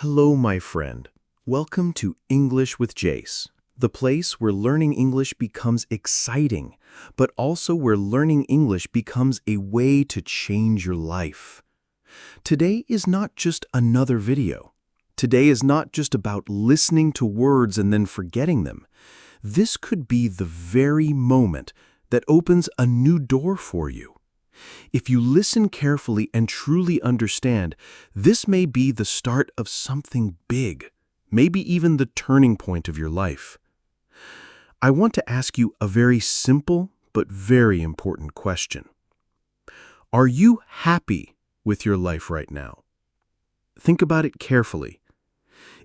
Hello, my friend. Welcome to English with Jace, the place where learning English becomes exciting, but also where learning English becomes a way to change your life. Today is not just another video. Today is not just about listening to words and then forgetting them. This could be the very moment that opens a new door for you. If you listen carefully and truly understand, this may be the start of something big, maybe even the turning point of your life. I want to ask you a very simple but very important question. Are you happy with your life right now? Think about it carefully.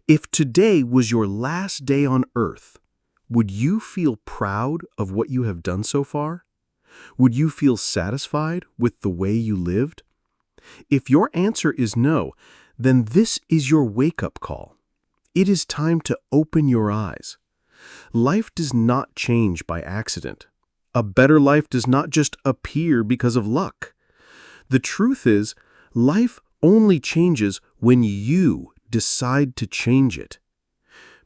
If today was your last day on earth, would you feel proud of what you have done so far? Would you feel satisfied with the way you lived? If your answer is no, then this is your wake-up call. It is time to open your eyes. Life does not change by accident. A better life does not just appear because of luck. The truth is, life only changes when you decide to change it.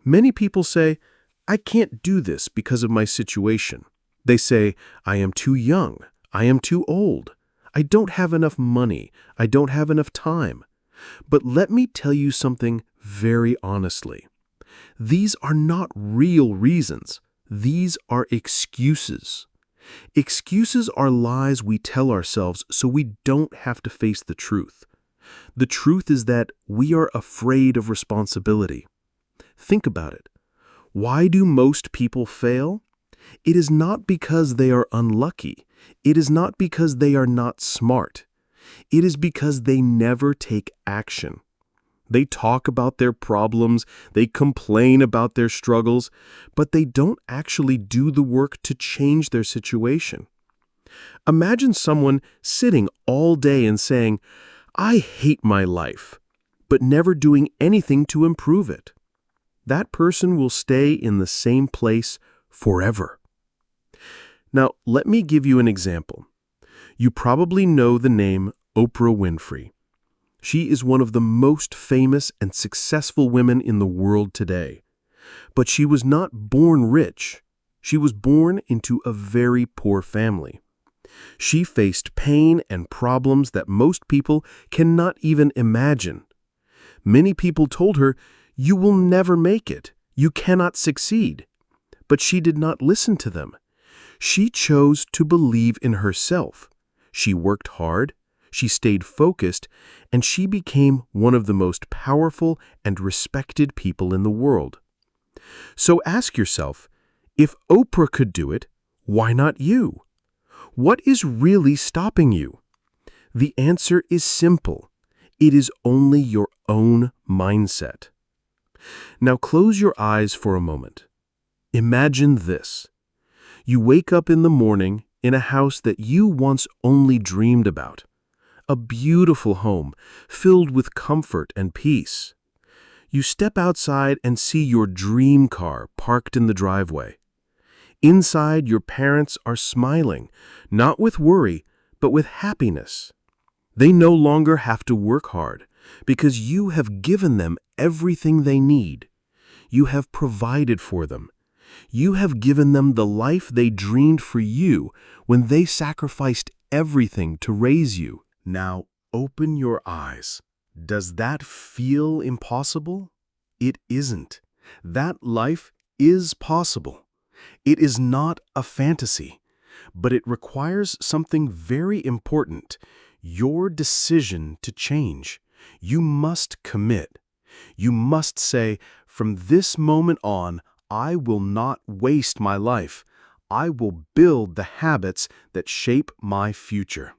Many people say, "I can't do this because of my situation." They say, "I am too young, I am too old, I don't have enough money, I don't have enough time." But let me tell you something very honestly. These are not real reasons. These are excuses. Excuses are lies we tell ourselves so we don't have to face the truth. The truth is that we are afraid of responsibility. Think about it. Why do most people fail? It is not because they are unlucky. It is not because they are not smart. It is because they never take action. They talk about their problems, they complain about their struggles, but they don't actually do the work to change their situation. Imagine someone sitting all day and saying, "I hate my life," but never doing anything to improve it. That person will stay in the same place forever. Now, let me give you an example. You probably know the name Oprah Winfrey. She is one of the most famous and successful women in the world today. But she was not born rich. She was born into a very poor family. She faced pain and problems that most people cannot even imagine. Many people told her, "You will never make it. You cannot succeed." But she did not listen to them. She chose to believe in herself. She worked hard, she stayed focused, and she became one of the most powerful and respected people in the world. So ask yourself, if Oprah could do it, why not you? What is really stopping you? The answer is simple. It is only your own mindset. Now close your eyes for a moment. Imagine this. You wake up in the morning in a house that you once only dreamed about. A beautiful home filled with comfort and peace. You step outside and see your dream car parked in the driveway. Inside, your parents are smiling, not with worry, but with happiness. They no longer have to work hard because you have given them everything they need. You have provided for them. You have given them the life they dreamed for you when they sacrificed everything to raise you. Now, open your eyes. Does that feel impossible? It isn't. That life is possible. It is not a fantasy, but it requires something very important: your decision to change. You must commit. You must say, "From this moment on, I will not waste my life. I will build the habits that shape my future."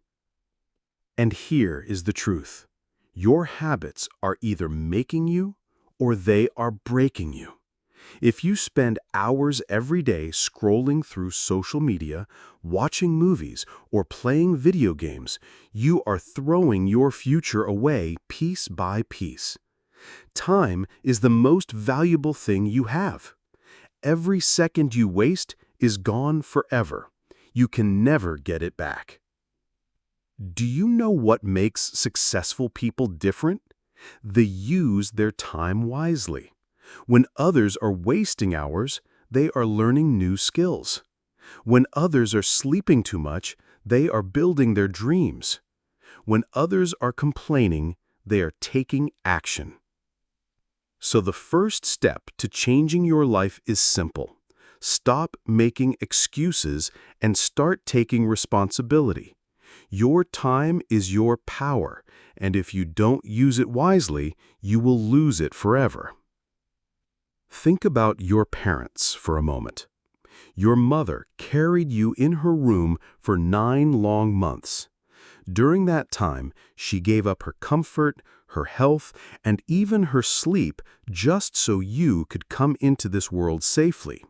And here is the truth. Your habits are either making you or they are breaking you. If you spend hours every day scrolling through social media, watching movies, or playing video games, you are throwing your future away piece by piece. Time is the most valuable thing you have. Every second you waste is gone forever. You can never get it back. Do you know what makes successful people different? They use their time wisely. When others are wasting hours, they are learning new skills. When others are sleeping too much, they are building their dreams. When others are complaining, they are taking action. So the first step to changing your life is simple. Stop making excuses and start taking responsibility. Your time is your power, and if you don't use it wisely, you will lose it forever. Think about your parents for a moment. Your mother carried you in her room for 9 long months. During that time, she gave up her comfort, her health, and even her sleep just so you could come into this world safely.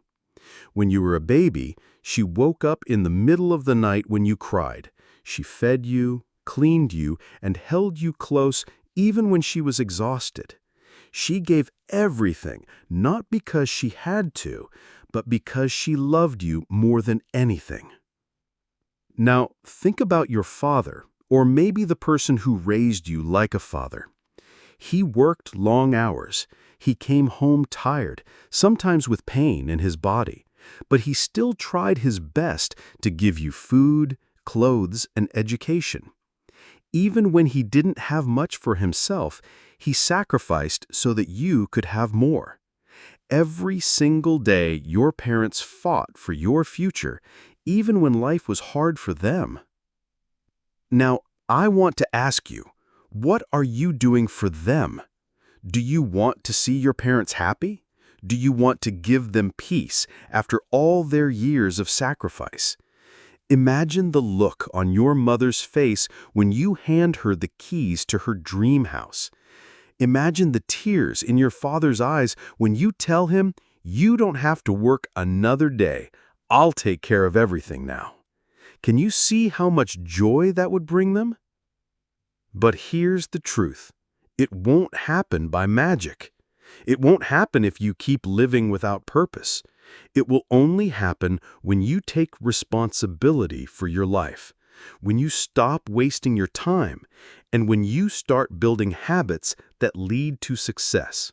When you were a baby, she woke up in the middle of the night when you cried. She fed you, cleaned you, and held you close even when she was exhausted. She gave everything, not because she had to, but because she loved you more than anything. Now, think about your father, or maybe the person who raised you like a father. He worked long hours. He came home tired, sometimes with pain in his body, but he still tried his best to give you food, clothes, and education. Even when he didn't have much for himself, he sacrificed so that you could have more. Every single day, your parents fought for your future, even when life was hard for them. Now, I want to ask you, what are you doing for them? Do you want to see your parents happy? Do you want to give them peace after all their years of sacrifice? Imagine the look on your mother's face when you hand her the keys to her dream house. Imagine the tears in your father's eyes when you tell him, "You don't have to work another day. I'll take care of everything now." Can you see how much joy that would bring them? But here's the truth. It won't happen by magic. It won't happen if you keep living without purpose. It will only happen when you take responsibility for your life, when you stop wasting your time, and when you start building habits that lead to success.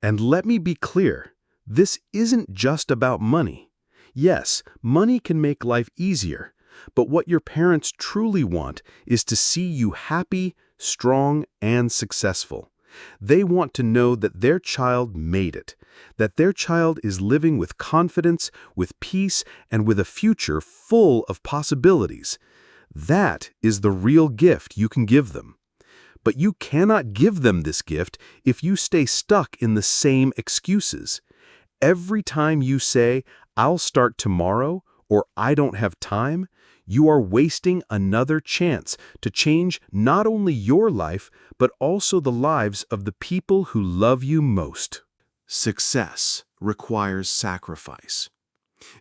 And let me be clear, this isn't just about money. Yes, money can make life easier, but what your parents truly want is to see you happy, strong, and successful. They want to know that their child made it, that their child is living with confidence, with peace, and with a future full of possibilities. That is the real gift you can give them. But you cannot give them this gift if you stay stuck in the same excuses. Every time you say, "I'll start tomorrow," or "I don't have time," you are wasting another chance to change not only your life, but also the lives of the people who love you most. Success requires sacrifice.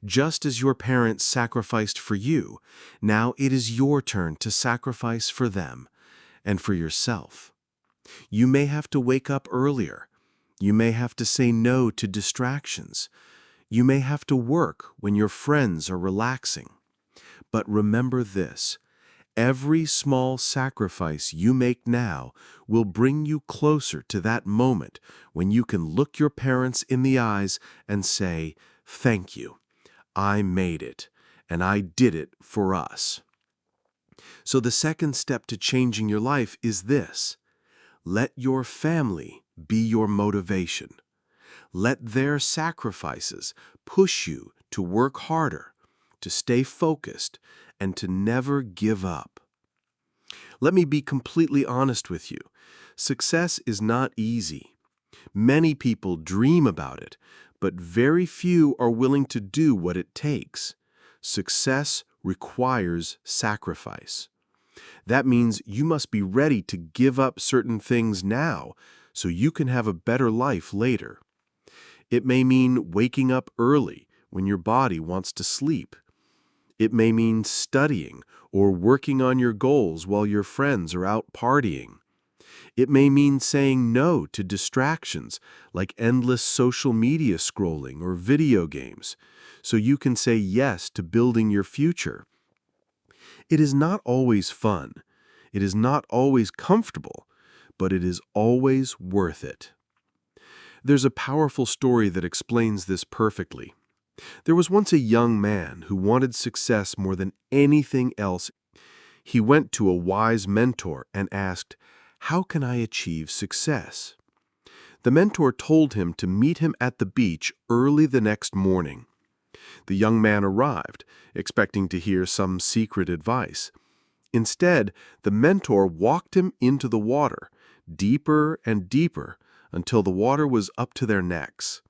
Just as your parents sacrificed for you, now it is your turn to sacrifice for them and for yourself. You may have to wake up earlier. You may have to say no to distractions. You may have to work when your friends are relaxing. But remember this, every small sacrifice you make now will bring you closer to that moment when you can look your parents in the eyes and say, "Thank you. I made it, and I did it for us." So the second step to changing your life is this. Let your family be your motivation. Let their sacrifices push you to work harder, to stay focused, and to never give up. Let me be completely honest with you. Success is not easy. Many people dream about it, but very few are willing to do what it takes. Success requires sacrifice. That means you must be ready to give up certain things now so you can have a better life later. It may mean waking up early when your body wants to sleep. It may mean studying or working on your goals while your friends are out partying. It may mean saying no to distractions like endless social media scrolling or video games, so you can say yes to building your future. It is not always fun. It is not always comfortable, but it is always worth it. There's a powerful story that explains this perfectly. There was once a young man who wanted success more than anything else. He went to a wise mentor and asked, "How can I achieve success?" The mentor told him to meet him at the beach early the next morning. The young man arrived, expecting to hear some secret advice. Instead, the mentor walked him into the water, deeper and deeper, until the water was up to their necks.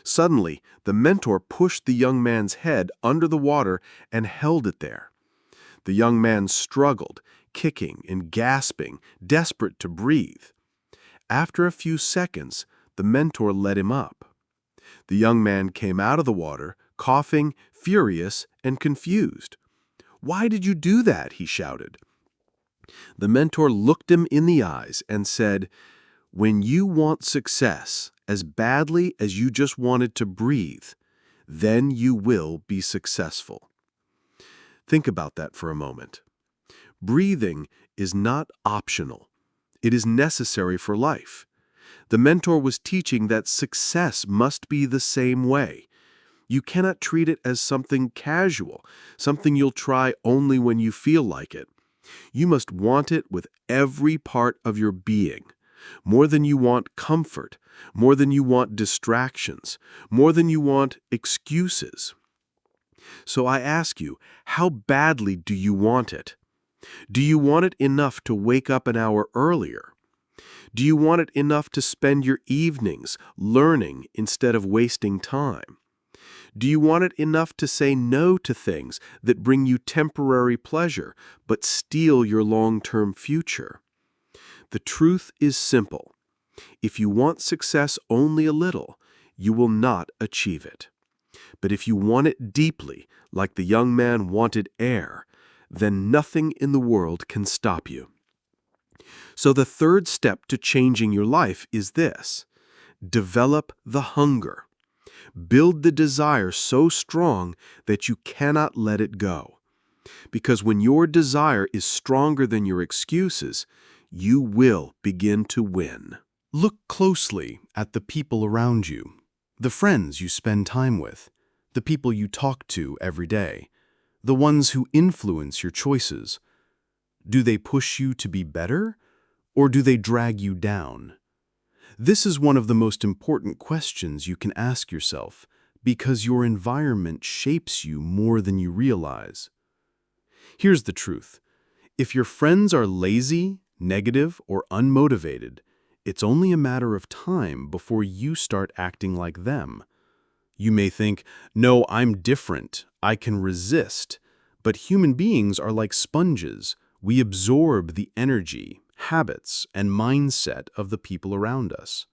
Suddenly, the mentor pushed the young man's head under the water and held it there. The young man struggled, kicking and gasping, desperate to breathe. After a few seconds, the mentor let him up. The young man came out of the water, coughing, furious, and confused. "Why did you do that?" he shouted. The mentor looked him in the eyes and said, "When you want success as badly as you just wanted to breathe, then you will be successful." Think about that for a moment. Breathing is not optional. It is necessary for life. The mentor was teaching that success must be the same way. You cannot treat it as something casual, something you'll try only when you feel like it. You must want it with every part of your being, more than you want comfort, more than you want distractions, more than you want excuses. So I ask you, how badly do you want it? Do you want it enough to wake up an hour earlier? Do you want it enough to spend your evenings learning instead of wasting time? Do you want it enough to say no to things that bring you temporary pleasure but steal your long-term future? The truth is simple. If you want success only a little, you will not achieve it. But if you want it deeply, like the young man wanted air, then nothing in the world can stop you. So the third step to changing your life is this: develop the hunger. Build the desire so strong that you cannot let it go. Because when your desire is stronger than your excuses, you will begin to win. Look closely at the people around you, the friends you spend time with, the people you talk to every day, the ones who influence your choices. Do they push you to be better, or do they drag you down? This is one of the most important questions you can ask yourself, because your environment shapes you more than you realize. Here's the truth. If your friends are lazy, negative, or unmotivated, it's only a matter of time before you start acting like them. You may think, "No, I'm different. I can resist." But human beings are like sponges. We absorb the energy, habits, and mindset of the people around us.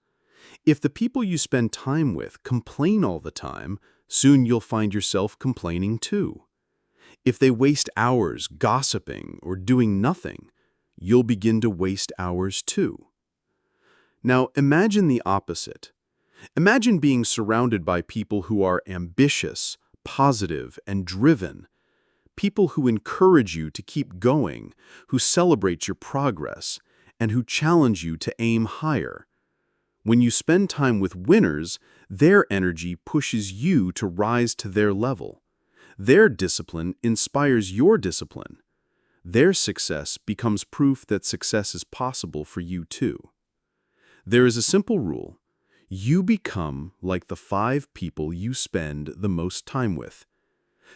If the people you spend time with complain all the time, soon you'll find yourself complaining too. If they waste hours gossiping or doing nothing, you'll begin to waste hours too. Now imagine the opposite. Imagine being surrounded by people who are ambitious, positive, and driven. People who encourage you to keep going, who celebrate your progress, and who challenge you to aim higher. When you spend time with winners, their energy pushes you to rise to their level. Their discipline inspires your discipline. Their success becomes proof that success is possible for you too. There is a simple rule. You become like the 5 people you spend the most time with.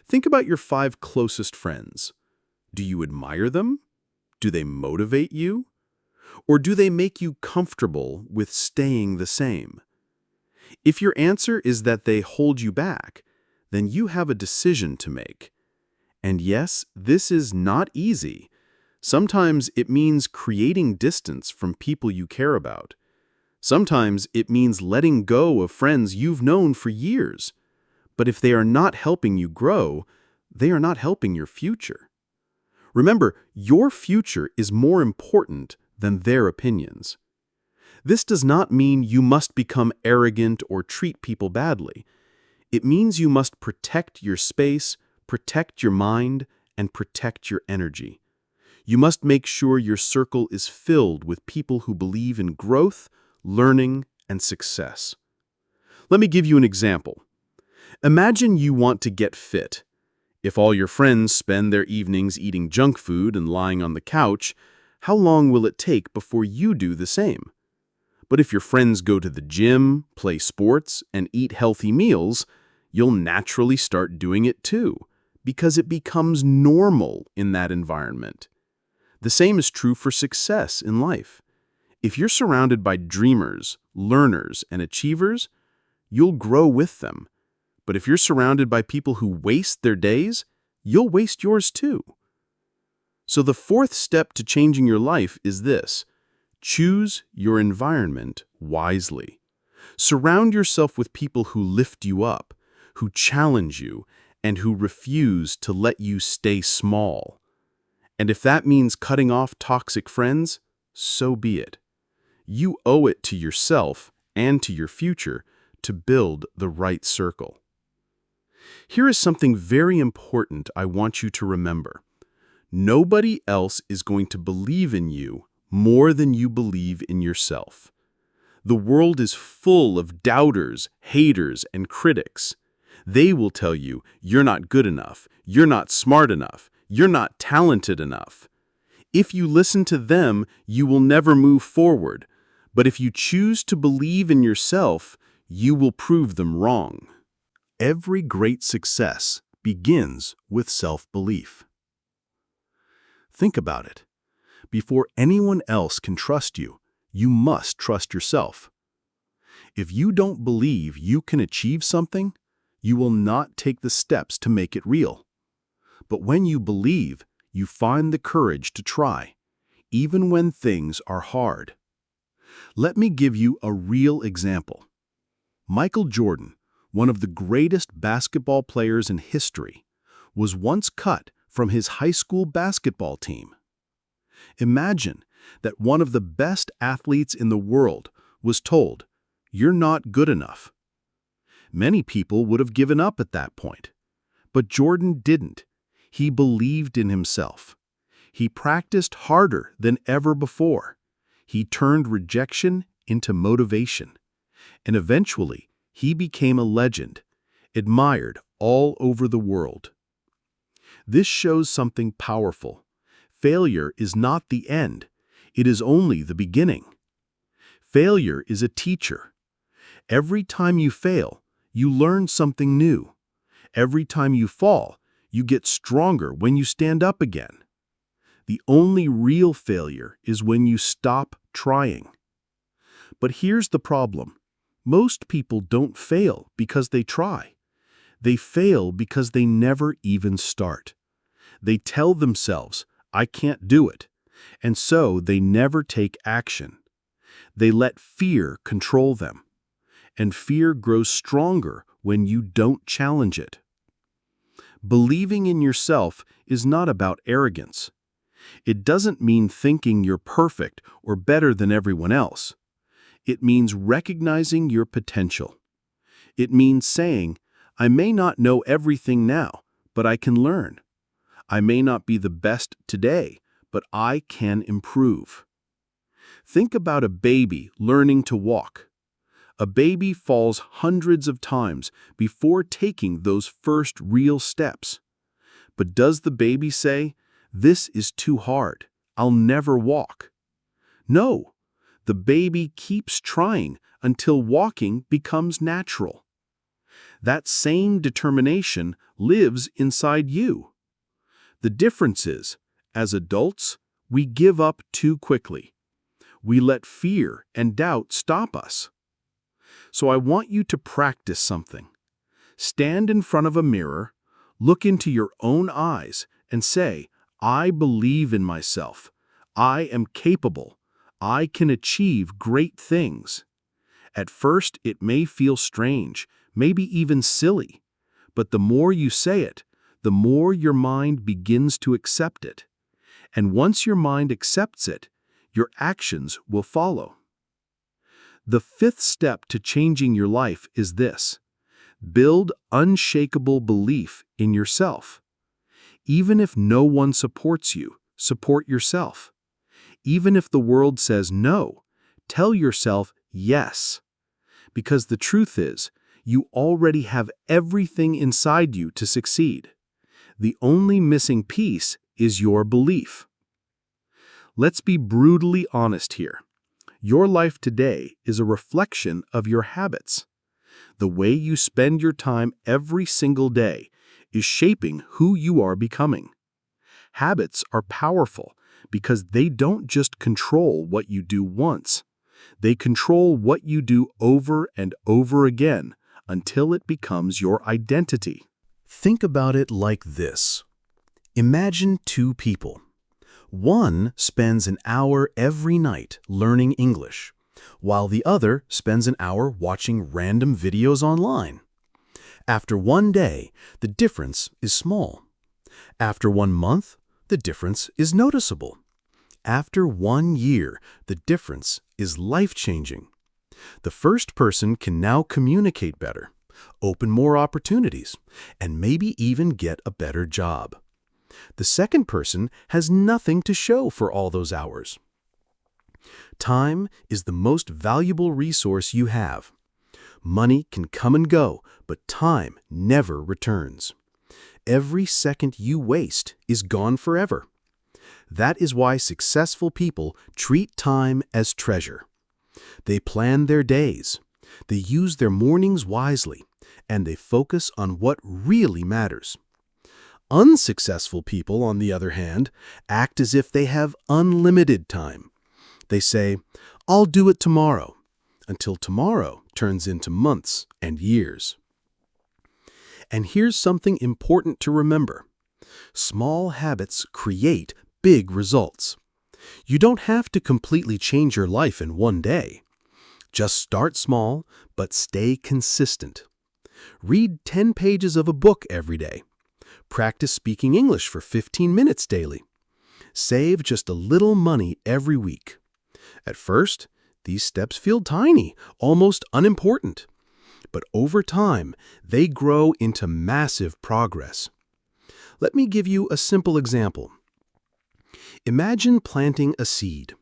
Think about your 5 closest friends. Do you admire them? Do they motivate you? Or do they make you comfortable with staying the same? If your answer is that they hold you back, then you have a decision to make. And yes, this is not easy. Sometimes it means creating distance from people you care about. Sometimes it means letting go of friends you've known for years. But if they are not helping you grow, they are not helping your future. Remember, your future is more important than their opinions. This does not mean you must become arrogant or treat people badly. It means you must protect your space, protect your mind, and protect your energy. You must make sure your circle is filled with people who believe in growth, learning, and success. Let me give you an example. Imagine you want to get fit. If all your friends spend their evenings eating junk food and lying on the couch, how long will it take before you do the same? But if your friends go to the gym, play sports, and eat healthy meals, you'll naturally start doing it too, because it becomes normal in that environment. The same is true for success in life. If you're surrounded by dreamers, learners, and achievers, you'll grow with them. But if you're surrounded by people who waste their days, you'll waste yours too. So the fourth step to changing your life is this: choose your environment wisely. Surround yourself with people who lift you up, who challenge you, and who refuse to let you stay small. And if that means cutting off toxic friends, so be it. You owe it to yourself and to your future to build the right circle. Here is something very important I want you to remember. Nobody else is going to believe in you more than you believe in yourself. The world is full of doubters, haters, and critics. They will tell you you're not good enough, you're not smart enough, you're not talented enough. If you listen to them, you will never move forward. But if you choose to believe in yourself, you will prove them wrong. Every great success begins with self-belief. Think about it. Before anyone else can trust you, you must trust yourself. If you don't believe you can achieve something, you will not take the steps to make it real. But when you believe, you find the courage to try, even when things are hard. Let me give you a real example. Michael Jordan, one of the greatest basketball players in history, was once cut from his high school basketball team. Imagine that one of the best athletes in the world was told, "You're not good enough." Many people would have given up at that point. But Jordan didn't. He believed in himself. He practiced harder than ever before. He turned rejection into motivation. And eventually, he became a legend, admired all over the world. This shows something powerful. Failure is not the end. It is only the beginning. Failure is a teacher. Every time you fail, you learn something new. Every time you fall, you get stronger when you stand up again. The only real failure is when you stop trying. But here's the problem. Most people don't fail because they try. They fail because they never even start. They tell themselves, "I can't do it," and so they never take action. They let fear control them, and fear grows stronger when you don't challenge it. Believing in yourself is not about arrogance. It doesn't mean thinking you're perfect or better than everyone else. It means recognizing your potential. It means saying, "I may not know everything now, but I can learn. I may not be the best today, but I can improve." Think about a baby learning to walk. A baby falls hundreds of times before taking those first real steps. But does the baby say, "This is too hard, I'll never walk"? No. The baby keeps trying until walking becomes natural. That same determination lives inside you. The difference is, as adults, we give up too quickly. We let fear and doubt stop us. So I want you to practice something. Stand in front of a mirror, look into your own eyes, and say, "I believe in myself. I am capable. I can achieve great things." At first, it may feel strange, maybe even silly. But the more you say it, the more your mind begins to accept it. And once your mind accepts it, your actions will follow. The fifth step to changing your life is this: build unshakable belief in yourself. Even if no one supports you, support yourself. Even if the world says no, tell yourself yes. Because the truth is, you already have everything inside you to succeed. The only missing piece is your belief. Let's be brutally honest here. Your life today is a reflection of your habits. The way you spend your time every single day is shaping who you are becoming. Habits are powerful because they don't just control what you do once. They control what you do over and over again until it becomes your identity. Think about it like this. Imagine two people. One spends an hour every night learning English, while the other spends an hour watching random videos online. After one day, the difference is small. After 1 month, the difference is noticeable. After 1 year, the difference is life-changing. The first person can now communicate better, open more opportunities, and maybe even get a better job. The second person has nothing to show for all those hours. Time is the most valuable resource you have. Money can come and go, but time never returns. Every second you waste is gone forever. That is why successful people treat time as treasure. They plan their days, they use their mornings wisely, and they focus on what really matters. Unsuccessful people, on the other hand, act as if they have unlimited time. They say, "I'll do it tomorrow," until tomorrow turns into months and years. And here's something important to remember. Small habits create big results. You don't have to completely change your life in one day. Just start small, but stay consistent. Read 10 pages of a book every day. Practice speaking English for 15 minutes daily. Save just a little money every week. At first, these steps feel tiny, almost unimportant. But over time, they grow into massive progress. Let me give you a simple example. Imagine planting a seed.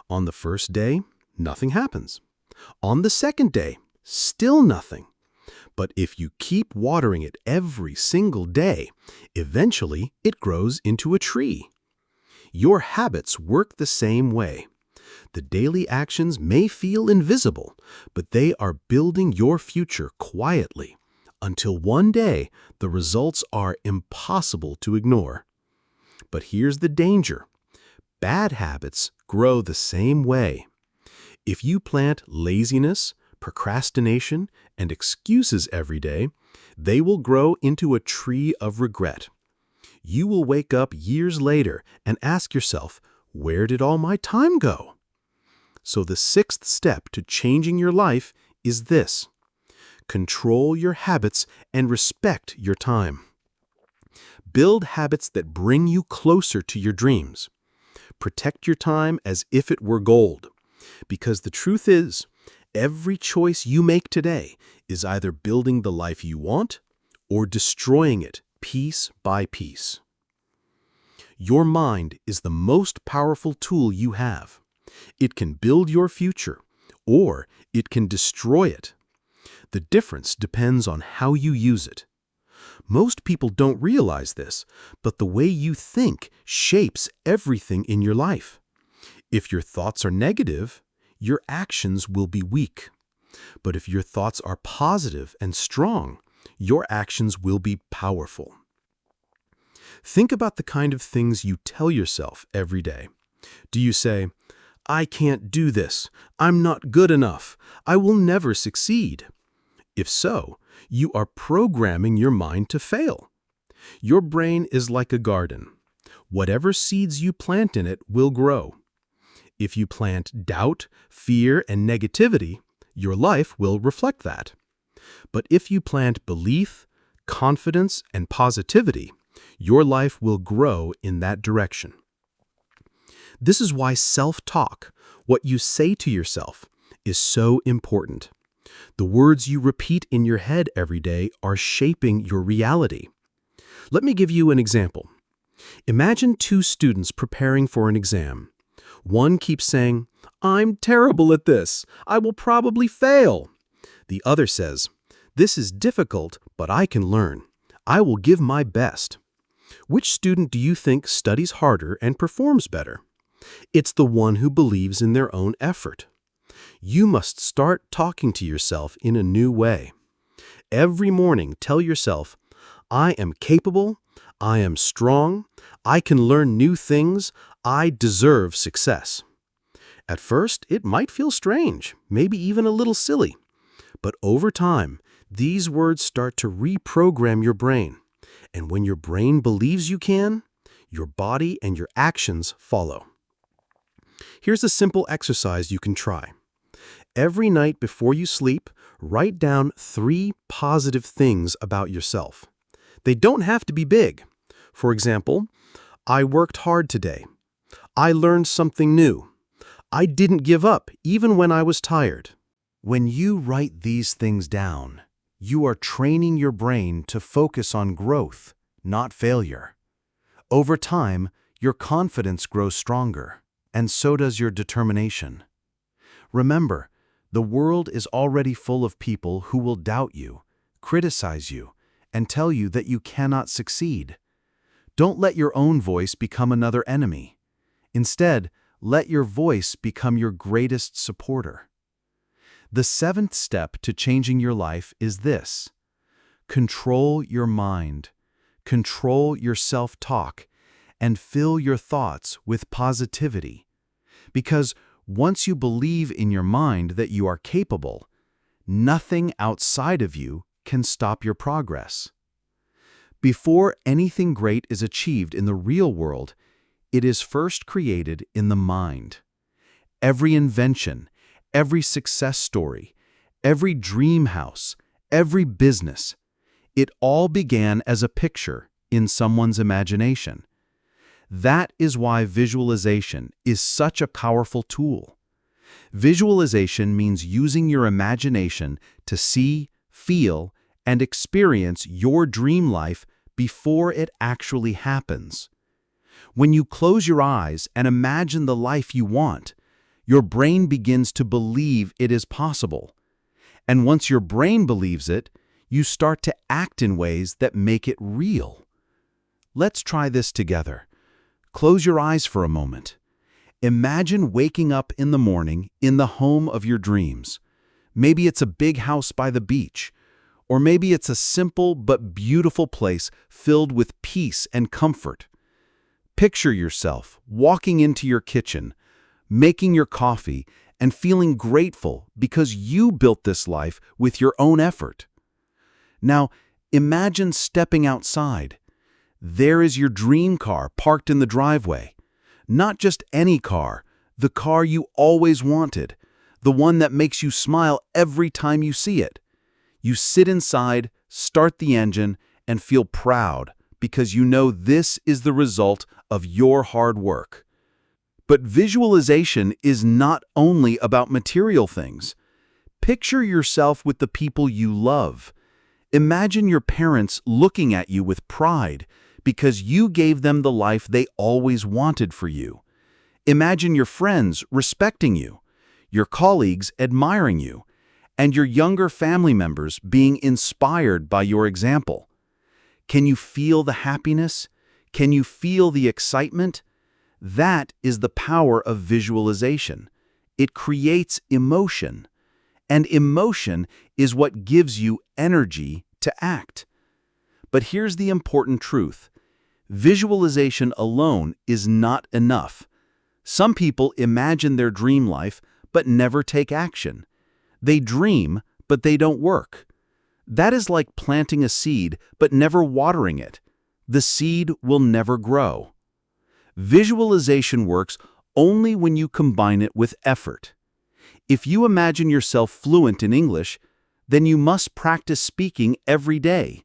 On the first day, nothing happens. On the second day, still nothing. But if you keep watering it every single day, eventually it grows into a tree. Your habits work the same way. The daily actions may feel invisible, but they are building your future quietly, until one day the results are impossible to ignore. But here's the danger. Bad habits grow the same way. If you plant laziness, procrastination, and excuses every day, they will grow into a tree of regret. You will wake up years later and ask yourself, "Where did all my time go?" So the sixth step to changing your life is this: control your habits and respect your time. Build habits that bring you closer to your dreams. Protect your time as if it were gold. Because the truth is, every choice you make today is either building the life you want or destroying it piece by piece. Your mind is the most powerful tool you have. It can build your future, or it can destroy it. The difference depends on how you use it. Most people don't realize this, but the way you think shapes everything in your life. If your thoughts are negative, your actions will be weak. But if your thoughts are positive and strong, your actions will be powerful. Think about the kind of things you tell yourself every day. Do you say, "I can't do this. I'm not good enough. I will never succeed"? If so, you are programming your mind to fail. Your brain is like a garden. Whatever seeds you plant in it will grow. If you plant doubt, fear, and negativity, your life will reflect that. But if you plant belief, confidence, and positivity, your life will grow in that direction. This is why self-talk, what you say to yourself, is so important. The words you repeat in your head every day are shaping your reality. Let me give you an example. Imagine two students preparing for an exam. One keeps saying, "I'm terrible at this. I will probably fail." The other says, "This is difficult, but I can learn. I will give my best." Which student do you think studies harder and performs better? It's the one who believes in their own effort. You must start talking to yourself in a new way. Every morning, tell yourself, "I am capable, I am strong, I can learn new things, I deserve success." At first, it might feel strange, maybe even a little silly. But over time, these words start to reprogram your brain. And when your brain believes you can, your body and your actions follow. Here's a simple exercise you can try. Every night before you sleep, write down 3 positive things about yourself. They don't have to be big. For example, "I worked hard today." "I learned something new." "I didn't give up even when I was tired." When you write these things down, you are training your brain to focus on growth, not failure. Over time, your confidence grows stronger, and so does your determination. Remember, the world is already full of people who will doubt you, criticize you, and tell you that you cannot succeed. Don't let your own voice become another enemy. Instead, let your voice become your greatest supporter. The 7th step to changing your life is this: control your mind, control your self-talk, and fill your thoughts with positivity. Because once you believe in your mind that you are capable, nothing outside of you can stop your progress. Before anything great is achieved in the real world, it is first created in the mind. Every invention, every success story, every dream house, every business, it all began as a picture in someone's imagination. That is why visualization is such a powerful tool. Visualization means using your imagination to see, feel, and experience your dream life before it actually happens. When you close your eyes and imagine the life you want, your brain begins to believe it is possible. And once your brain believes it, you start to act in ways that make it real. Let's try this together. Close your eyes for a moment. Imagine waking up in the morning in the home of your dreams. Maybe it's a big house by the beach, or maybe it's a simple but beautiful place filled with peace and comfort. Picture yourself walking into your kitchen, making your coffee, and feeling grateful because you built this life with your own effort. Now, imagine stepping outside. There is your dream car parked in the driveway. Not just any car, the car you always wanted, the one that makes you smile every time you see it. You sit inside, start the engine, and feel proud because you know this is the result of your hard work. But visualization is not only about material things. Picture yourself with the people you love. Imagine your parents looking at you with pride because you gave them the life they always wanted for you. Imagine your friends respecting you, your colleagues admiring you, and your younger family members being inspired by your example. Can you feel the happiness? Can you feel the excitement? That is the power of visualization. It creates emotion, and emotion is what gives you energy to act. But here's the important truth. Visualization alone is not enough. Some people imagine their dream life but never take action. They dream, but they don't work. That is like planting a seed but never watering it. The seed will never grow. Visualization works only when you combine it with effort. If you imagine yourself fluent in English, then you must practice speaking every day.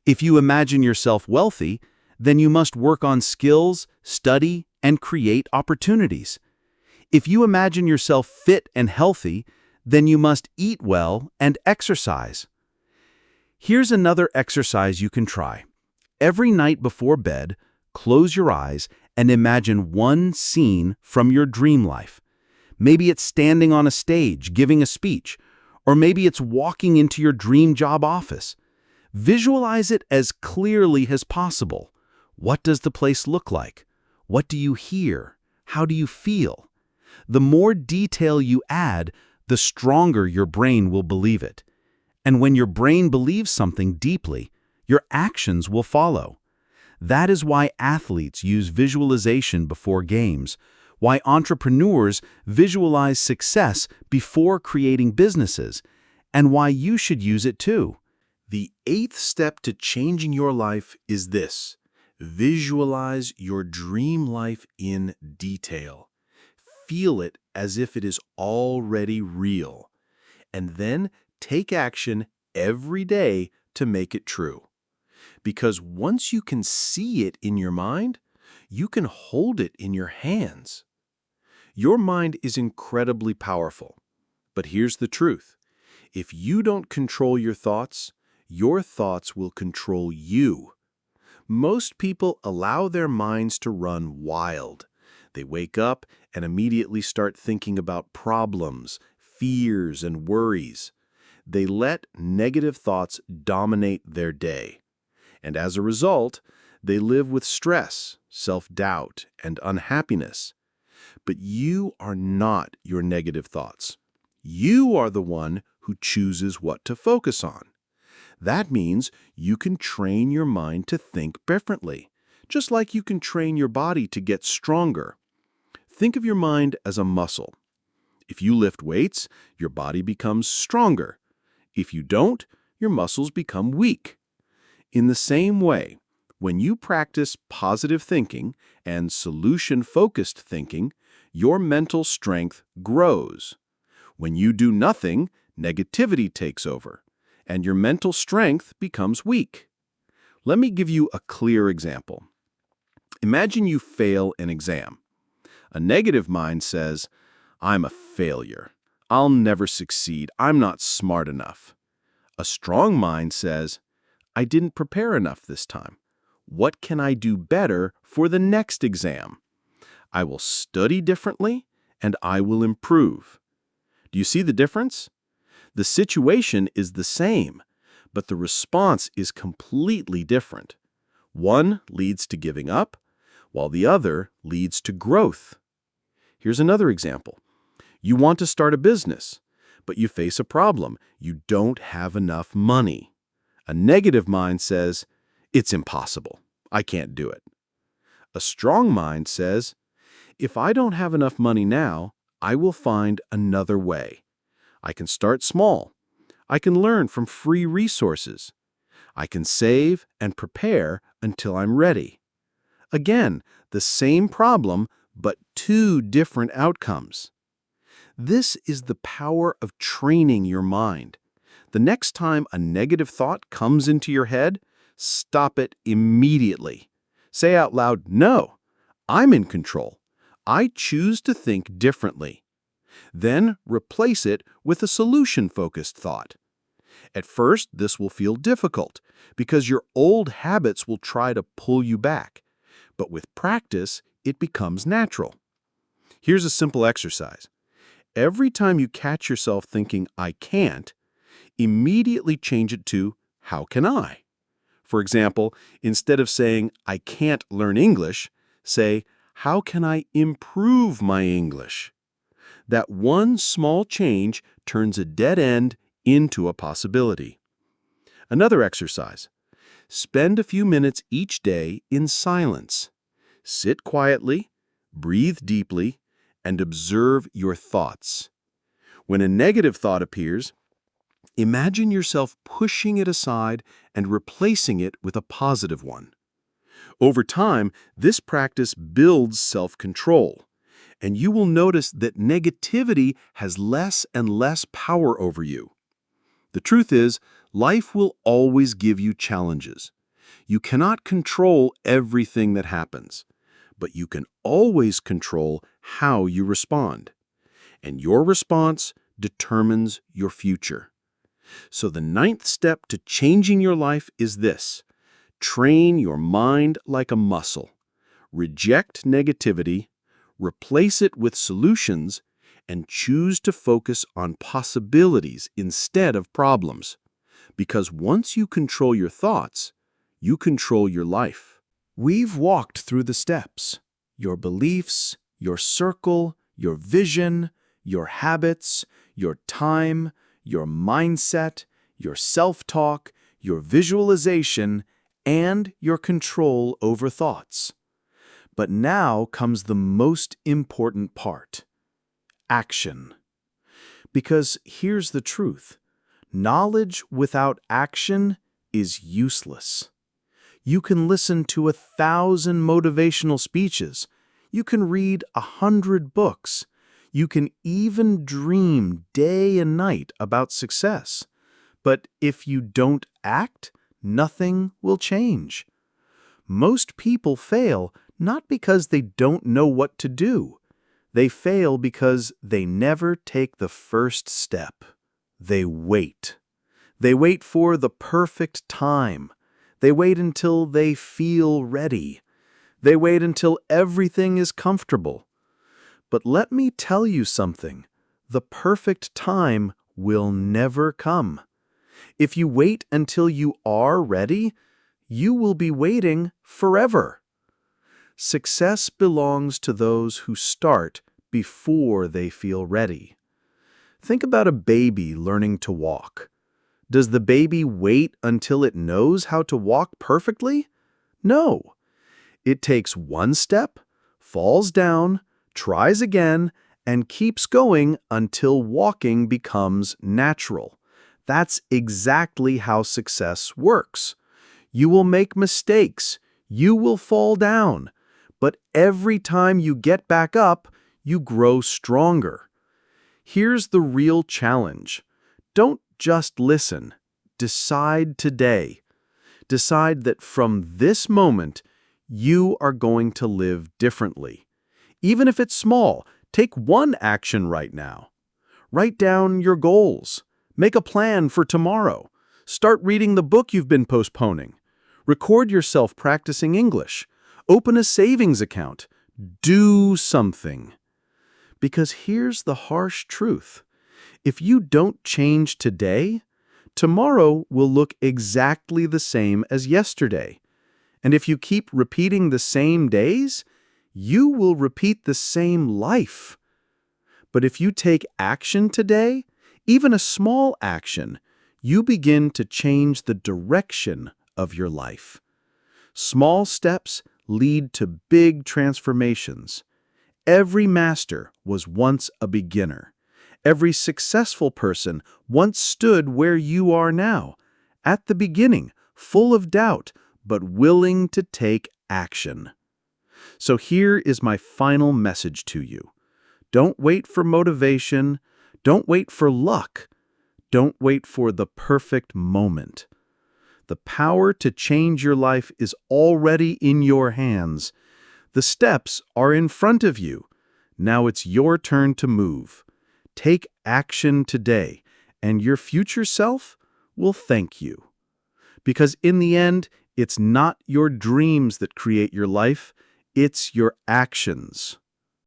If you imagine yourself wealthy, then you must work on skills, study, and create opportunities. If you imagine yourself fit and healthy, then you must eat well and exercise. Here's another exercise you can try. Every night before bed, close your eyes and imagine one scene from your dream life. Maybe it's standing on a stage giving a speech, or maybe it's walking into your dream job office. Visualize it as clearly as possible. What does the place look like? What do you hear? How do you feel? The more detail you add, the stronger your brain will believe it. And when your brain believes something deeply, your actions will follow. That is why athletes use visualization before games, why entrepreneurs visualize success before creating businesses, and why you should use it too. The 8th step to changing your life is this: visualize your dream life in detail. Feel it as if it is already real, and then take action every day to make it true. Because once you can see it in your mind, you can hold it in your hands. Your mind is incredibly powerful. But here's the truth. If you don't control your thoughts will control you. Most people allow their minds to run wild. They wake up and immediately start thinking about problems, fears, and worries. They let negative thoughts dominate their day. And as a result, they live with stress, self-doubt, and unhappiness. But you are not your negative thoughts. You are the one who chooses what to focus on. That means you can train your mind to think differently, just like you can train your body to get stronger. Think of your mind as a muscle. If you lift weights, your body becomes stronger. If you don't, your muscles become weak. In the same way, when you practice positive thinking and solution-focused thinking, your mental strength grows. When you do nothing, negativity takes over, and your mental strength becomes weak. Let me give you a clear example. Imagine you fail an exam. A negative mind says, "I'm a failure. I'll never succeed. I'm not smart enough." A strong mind says, "I didn't prepare enough this time. What can I do better for the next exam? I will study differently, and I will improve." Do you see the difference? The situation is the same, but the response is completely different. One leads to giving up, while the other leads to growth. Here's another example. You want to start a business, but you face a problem. You don't have enough money. A negative mind says, "It's impossible. I can't do it." A strong mind says, "If I don't have enough money now, I will find another way. I can start small. I can learn from free resources. I can save and prepare until I'm ready." Again, the same problem, but two different outcomes. This is the power of training your mind. The next time a negative thought comes into your head, stop it immediately. Say out loud, "No, I'm in control. I choose to think differently." Then replace it with a solution-focused thought. At first, this will feel difficult because your old habits will try to pull you back. But with practice, it becomes natural. Here's a simple exercise. Every time you catch yourself thinking, "I can't," immediately change it to, "How can I?" For example, instead of saying, "I can't learn English," say, "How can I improve my English?" That one small change turns a dead end into a possibility. Another exercise. Spend a few minutes each day in silence. Sit quietly, breathe deeply, and observe your thoughts. When a negative thought appears, imagine yourself pushing it aside and replacing it with a positive one. Over time, this practice builds self-control, and you will notice that negativity has less and less power over you. The truth is, life will always give you challenges. You cannot control everything that happens, but you can always control how you respond. And your response determines your future. So the 9th step to changing your life is this: train your mind like a muscle. Reject negativity, replace it with solutions, and choose to focus on possibilities instead of problems. Because once you control your thoughts, you control your life. We've walked through the steps: your beliefs, your circle, your vision, your habits, your time, your mindset, your self-talk, your visualization, and your control over thoughts. But now comes the most important part: action. Because here's the truth: knowledge without action is useless. You can listen to 1,000 motivational speeches. You can read 100 books. You can even dream day and night about success. But if you don't act, nothing will change. Most people fail not because they don't know what to do. They fail because they never take the first step. They wait. They wait for the perfect time. They wait until they feel ready. They wait until everything is comfortable. But let me tell you something: the perfect time will never come. If you wait until you are ready, you will be waiting forever. Success belongs to those who start before they feel ready. Think about a baby learning to walk. Does the baby wait until it knows how to walk perfectly? No. It takes one step, falls down, tries again, and keeps going until walking becomes natural. That's exactly how success works. You will make mistakes. You will fall down. But every time you get back up, you grow stronger. Here's the real challenge. Don't just listen. Decide today. Decide that from this moment, you are going to live differently. Even if it's small, take one action right now. Write down your goals. Make a plan for tomorrow. Start reading the book you've been postponing. Record yourself practicing English. Open a savings account. Do something. Because here's the harsh truth. If you don't change today, tomorrow will look exactly the same as yesterday. And if you keep repeating the same days, you will repeat the same life. But if you take action today, even a small action, you begin to change the direction of your life. Small steps lead to big transformations. Every master was once a beginner. Every successful person once stood where you are now, at the beginning, full of doubt, but willing to take action. So here is my final message to you. Don't wait for motivation. Don't wait for luck. Don't wait for the perfect moment. The power to change your life is already in your hands. The steps are in front of you. Now it's your turn to move. Take action today, and your future self will thank you. Because in the end, it's not your dreams that create your life, it's your actions.